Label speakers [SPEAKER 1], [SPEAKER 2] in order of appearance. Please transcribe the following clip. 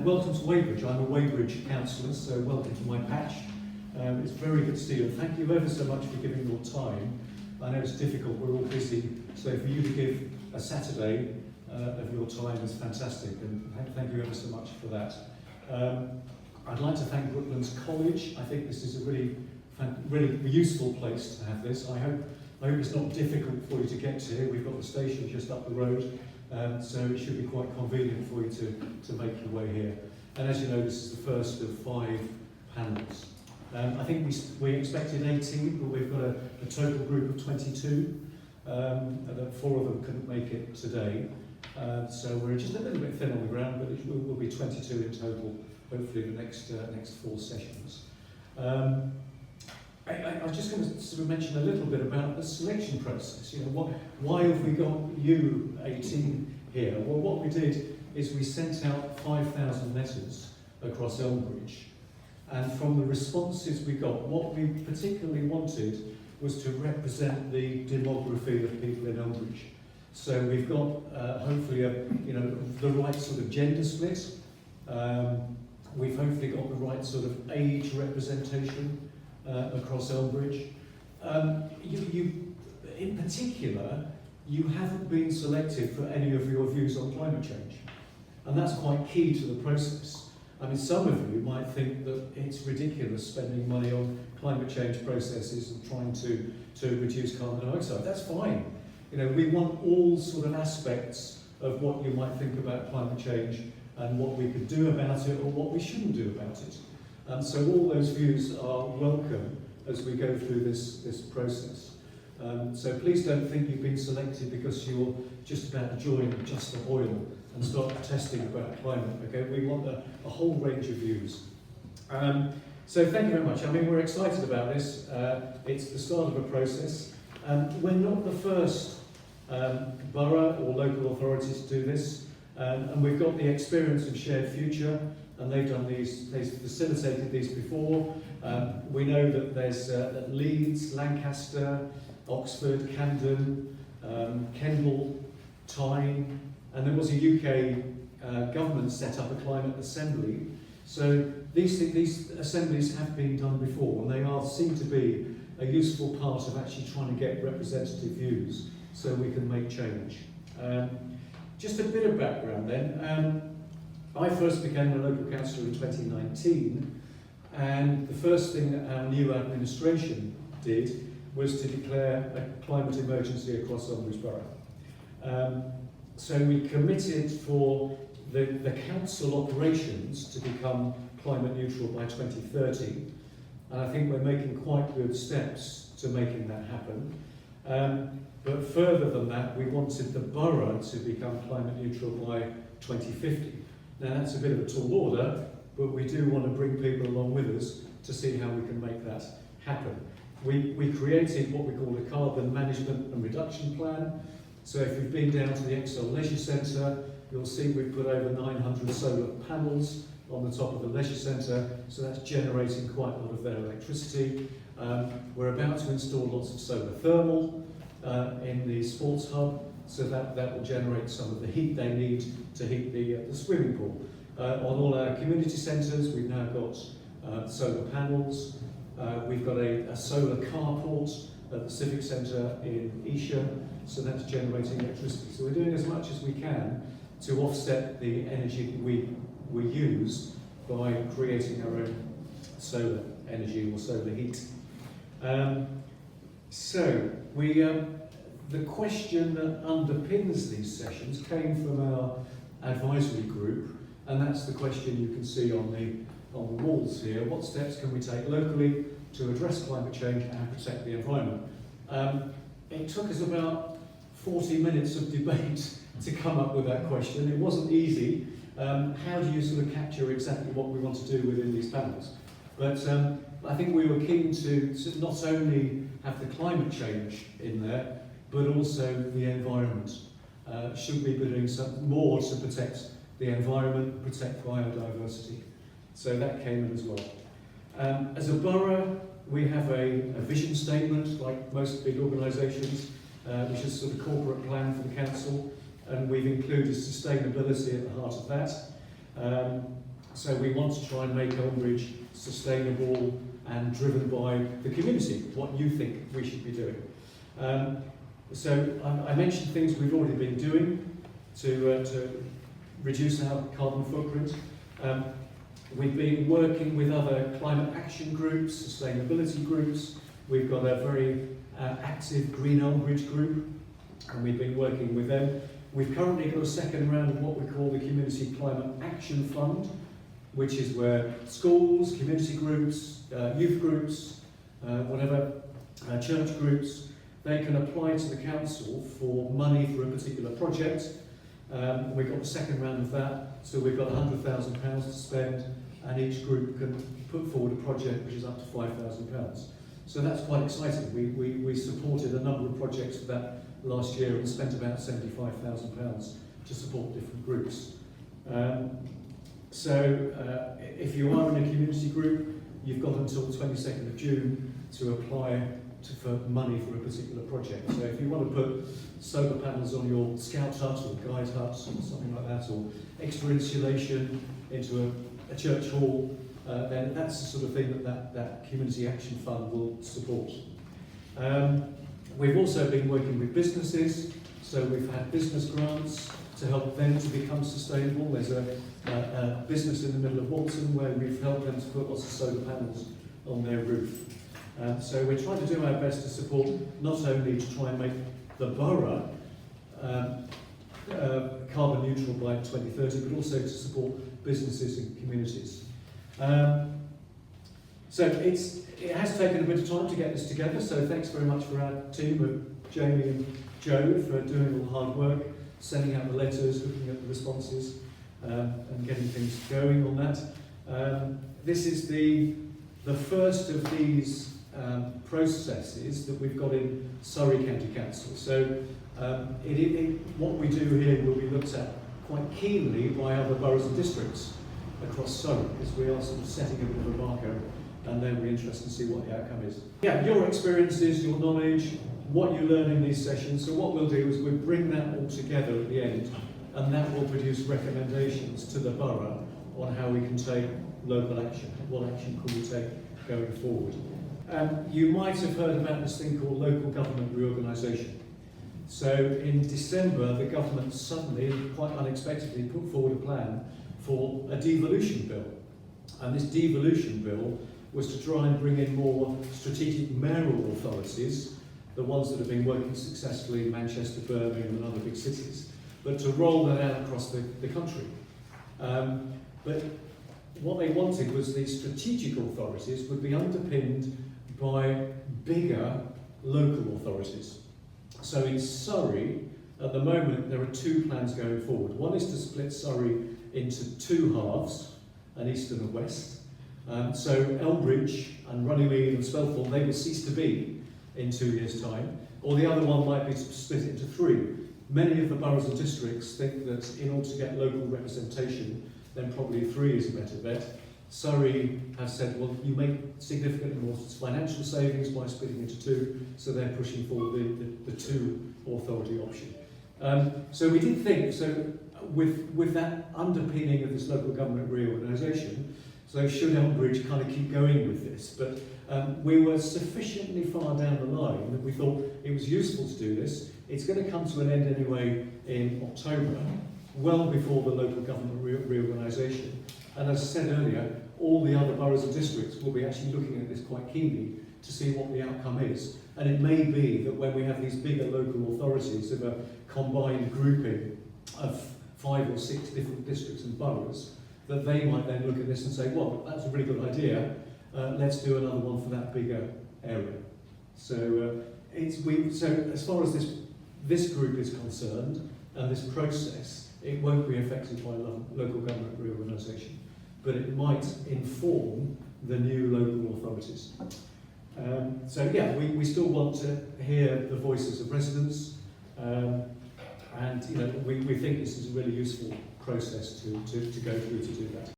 [SPEAKER 1] welcome to Weybridge. I'm a Weybridge councillor, so welcome to my patch. It's very good to see you, and thank you ever so much for giving your time. I know it's difficult, we're all busy, so for you to give a Saturday of your time is fantastic, and thank you ever so much for that. I'd like to thank Brooklands College. I think this is a really useful place to have this. I hope it's not difficult for you to get to here. We've got the station just up the road, so it should be quite convenient for you to make your way here. And as you know, this is the first of 5 panels. I think we expected 18, but we've got a total group of 22. 4 of them couldn't make it today, so we're just a little bit thin on the ground, but it will be 22 in total, hopefully the next 4 sessions. I was just going to sort of mention a little bit about the selection process. You know, why have we got you 18 here? Well, what we did is we sent out 5,000 letters across Elmbridge, and from the responses we got, what we particularly wanted was to represent the demography of people in Elmbridge. So we've got hopefully the right sort of gender split. We've hopefully got the right sort of age representation across Elmbridge. You, in particular, you haven't been selected for any of your views on climate change, and that's quite key to the process. I mean, some of you might think that it's ridiculous spending money on climate change processes and trying to reduce carbon dioxide. That's fine. You know, we want all sort of aspects of what you might think about climate change and what we could do about it or what we shouldn't do about it. And so all those views are welcome as we go through this process. So please don't think you've been selected because you're just about to join Just the Oil and start protesting about climate. Okay, we want a whole range of views. So thank you very much. I mean, we're excited about this. It's the start of a process. We're not the first borough or local authority to do this, and we've got the experience of Shared Future, and they've facilitated these before. We know that there's Leeds, Lancaster, Oxford, Camden, Kendal, Tyne, and there was a UK government set up a climate assembly. So these assemblies have been done before, and they seem to be a useful part of actually trying to get representative views so we can make change. Just a bit of background then. I first became a local councillor in 2019, and the first thing that our new administration did was to declare a climate emergency across Elmbridge Borough. So we committed for the council operations to become climate neutral by 2030, and I think we're making quite good steps to making that happen. But further than that, we wanted the borough to become climate neutral by 2050. Now that's a bit of a tall order, but we do want to bring people along with us to see how we can make that happen. We created what we call a carbon management and reduction plan. So if you've been down to the Exel Leisure Centre, you'll see we've put over 900 solar panels on the top of the leisure centre, so that's generating quite a lot of their electricity. We're about to install lots of solar thermal in the sports hub, so that will generate some of the heat they need to heat the swimming pool. On all our community centres, we've now got solar panels. We've got a solar carport at the Civic Centre in Esher, so that's generating electricity. So we're doing as much as we can to offset the energy we use by creating our own solar energy or solar heat. The question that underpins these sessions came from our advisory group, and that's the question you can see on the walls here. What steps can we take locally to address climate change and protect the environment? It took us about 40 minutes of debate to come up with that question. It wasn't easy. How do you sort of capture exactly what we want to do within these panels? But I think we were keen to not only have the climate change in there, but also the environment. Should we be doing something more to protect the environment, protect biodiversity? So that came in as well. As a borough, we have a vision statement, like most big organisations, which is sort of corporate plan for the council, and we've included sustainability at the heart of that. So we want to try and make Elmbridge sustainable and driven by the community, what you think we should be doing. So I mentioned things we've already been doing to reduce our carbon footprint. We've been working with other climate action groups, sustainability groups. We've got a very active Green Elmbridge group, and we've been working with them. We've currently got a second round of what we call the Community Climate Action Fund, which is where schools, community groups, youth groups, church groups, they can apply to the council for money for a particular project. We've got the second round of that, so we've got £100,000 to spend, and each group can put forward a project which is up to £5,000. So that's quite exciting. We supported a number of projects for that last year and spent about £75,000 to support different groups. If you are in a community group, you've got until the 22nd of June to apply for money for a particular project. So if you want to put solar panels on your scout hut or guide hut or something like that, or extra insulation into a church hall, then that's the sort of thing that Community Action Fund will support. We've also been working with businesses, so we've had business grants to help them to become sustainable. There's a business in the middle of Walton where we've helped them to put lots of solar panels on their roof. So we're trying to do our best to support, not only to try and make the borough carbon neutral by 2030, but also to support businesses and communities. So it has taken a bit of time to get this together, so thanks very much for our team of Jamie and Joe for doing all the hard work, sending out the letters, looking at the responses, and getting things going on that. This is the first of these processes that we've got in Surrey County Council. So what we do here will be looked at quite keenly by other boroughs and districts across Surrey, because we are sort of setting a bit of a marker, and then we're interested to see what the outcome is. Yeah, your experiences, your knowledge, what you learn in these sessions. So what we'll do is we'll bring that all together at the end, and that will produce recommendations to the borough on how we can take local action. What action can we take going forward? You might have heard about this thing called local government reorganisation. So in December, the government suddenly, quite unexpectedly, put forward a plan for a devolution bill. And this devolution bill was to try and bring in more strategic mayoral authorities, the ones that have been working successfully in Manchester, Birmingham and other big cities, but to roll that out across the country. But what they wanted was these strategic authorities would be underpinned by bigger local authorities. So in Surrey, at the moment, there are two plans going forward. One is to split Surrey into two halves, an east and a west. So Elmbridge and Runnymede and Spelthorne, they will cease to be in 2 years' time. Or the other one might be to split it into three. Many of the boroughs and districts think that in order to get local representation, then probably three is a better bet. Surrey has said, well, you make significantly more financial savings by splitting into two, so they're pushing for the two authority option. So we did think, so with that underpinning of this local government reorganisation, so should Elmbridge kind of keep going with this? But we were sufficiently far down the line that we thought it was useful to do this. It's going to come to an end anyway in October, well before the local government reorganisation. And as I said earlier, all the other boroughs and districts will be actually looking at this quite keenly to see what the outcome is. And it may be that when we have these bigger local authorities of a combined grouping of 5 or 6 different districts and boroughs, that they might then look at this and say, well, that's a really good idea, let's do another one for that bigger area. So, so as far as this group is concerned, and this process, it won't be affected by local government reorganisation, but it might inform the new local authorities. So yeah, we still want to hear the voices of residents, and we think this is a really useful process to go through to do that.